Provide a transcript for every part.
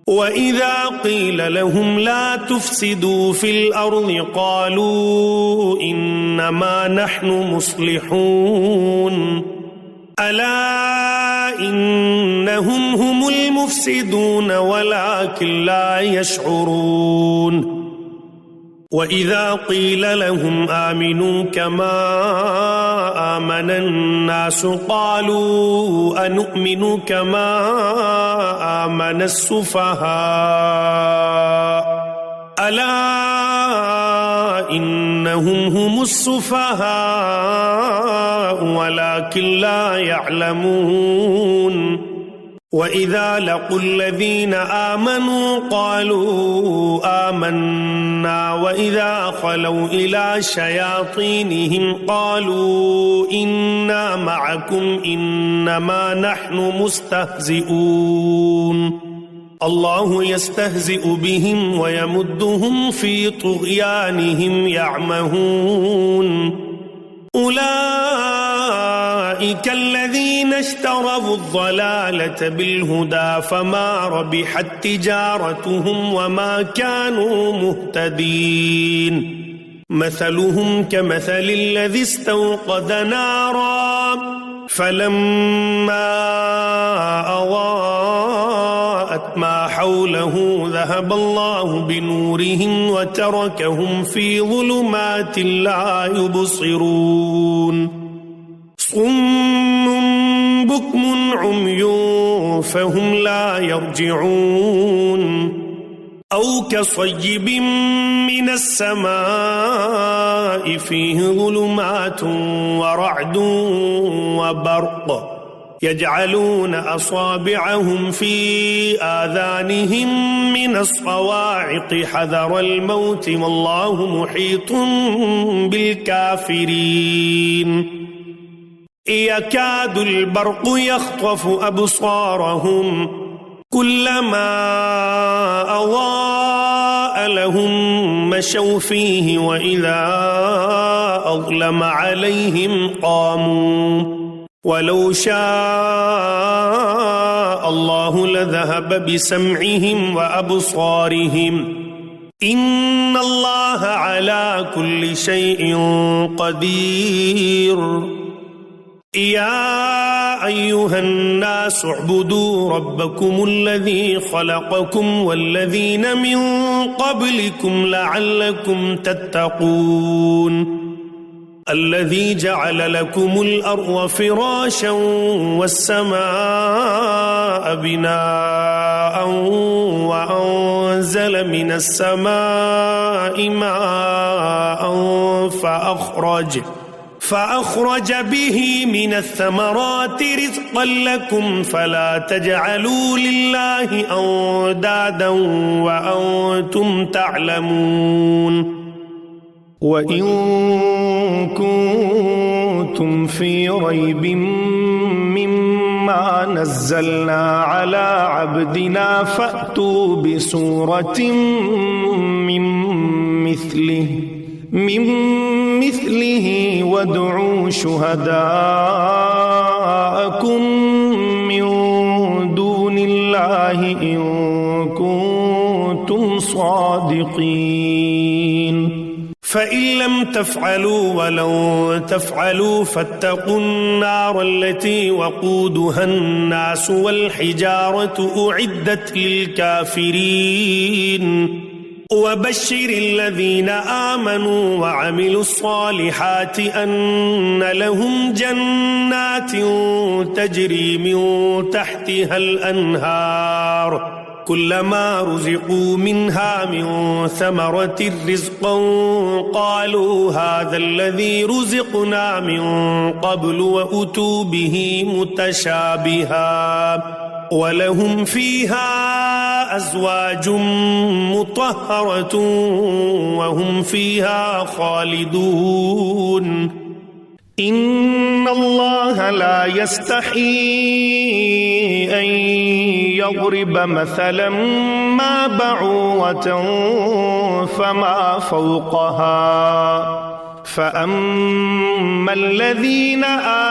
وإذا قيل لهم لا تفسدوا في الأرض قالوا إنما نحن مصلحون ألا إنهم هم المفسدون ولكن لا يشعرون وإذا قيل لهم آمنوا كما آمن الناس قالوا أنؤمن كما آمن السفهاء ألا إنهم هم السفهاء ولكن لا يعلمون وإذا لقوا الذين آمنوا قالوا آمنا وإذا خلوا إلى شياطينهم قالوا إنا معكم إنما نحن مستهزئون الله يستهزئ بهم ويمدهم في طغيانهم يعمهون أولئك الذين اشتروا الضلالة بالهدى فما ربحت تجارتهم وما كانوا مهتدين مثلهم كمثل الذي استوقد نارا فلما أضاءت ما حوله ذهب الله بنورهم وتركهم في ظلمات لا يبصرون صم بكم عمي فهم لا يرجعون أو كصيب من السماء فيه ظلمات ورعد وبرق يجعلون أصابعهم في آذانهم من الصواعق حذر الموت والله محيط بالكافرين يكاد البرق يخطف أبصارهم كلما أضاء لهم مشوا فيه وإذا أظلم عليهم قاموا ولو شاء الله لذهب بسمعهم وأبصارهم إن الله على كل شيء قدير يا أيها الناس اعبدوا ربكم الذي خلقكم والذين من قبلكم لعلكم تتقون الذي جعل لكم الأرض فراشا والسماء بناء وأنزل من السماء ماء فأخرج به من الثمرات رزقا لكم فلا تجعلوا لله أندادا وأنتم تعلمون وإن كنتم في ريب مما نزلنا على عبدنا فأتوا بسورة من مثله وادعوا شهداءكم من دون الله إن كنتم صادقين فإن لم تفعلوا ولن تفعلوا فاتقوا النار التي وقودها الناس والحجارة أعدت للكافرين وبشر الذين آمنوا وعملوا الصالحات أن لهم جنات تجري من تحتها الأنهار كلما رزقوا منها من ثمرة رزقا قالوا هذا الذي رزقنا من قبل وأتوا به متشابها ولهم فيها أزواج مطهرة وهم فيها خالدون إن الله لا يستحيي أن يضرب مثلا ما بعوضة فما فوقها فأما الذين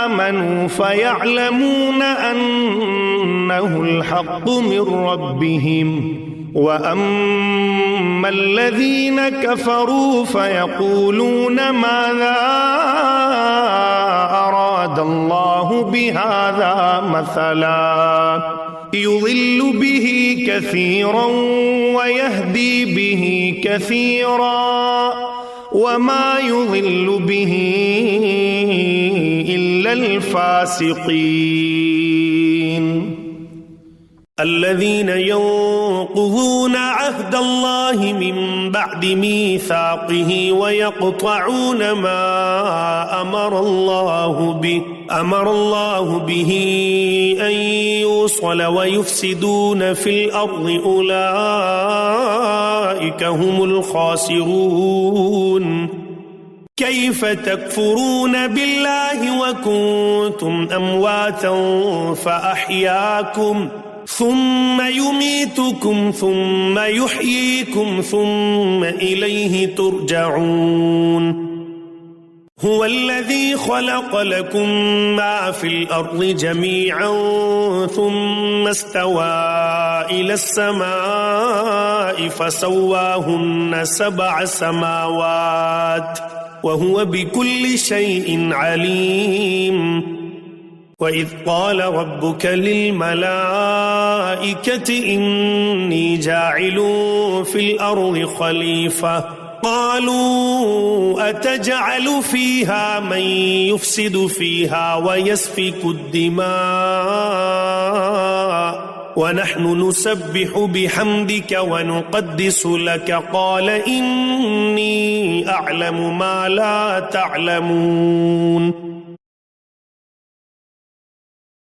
آمنوا فيعلمون أنه الحق من ربهم وأما الذين كفروا فيقولون ماذا أراد الله بهذا مثلا يضل به كثيرا ويهدي به كثيرا وما يضل به إلا الفاسقين الذين ينقضون عهد الله من بعد ميثاقه ويقطعون ما أمر الله به أن يوصل ويفسدون في الأرض أولئك هم الخاسرون كيف تكفرون بالله وكنتم أمواتا فأحياكم ثم يميتكم ثم يحييكم ثم إليه ترجعون هو الذي خلق لكم ما في الأرض جميعا ثم استوى إلى السماء فسواهن 7 سماوات وهو بكل شيء عليم وإذ قال ربك للملائكة إني جاعل في الأرض خليفة قالوا أتجعل فيها من يفسد فيها ويسفك الدماء ونحن نسبح بحمدك ونقدس لك قال إني أعلم ما لا تعلمون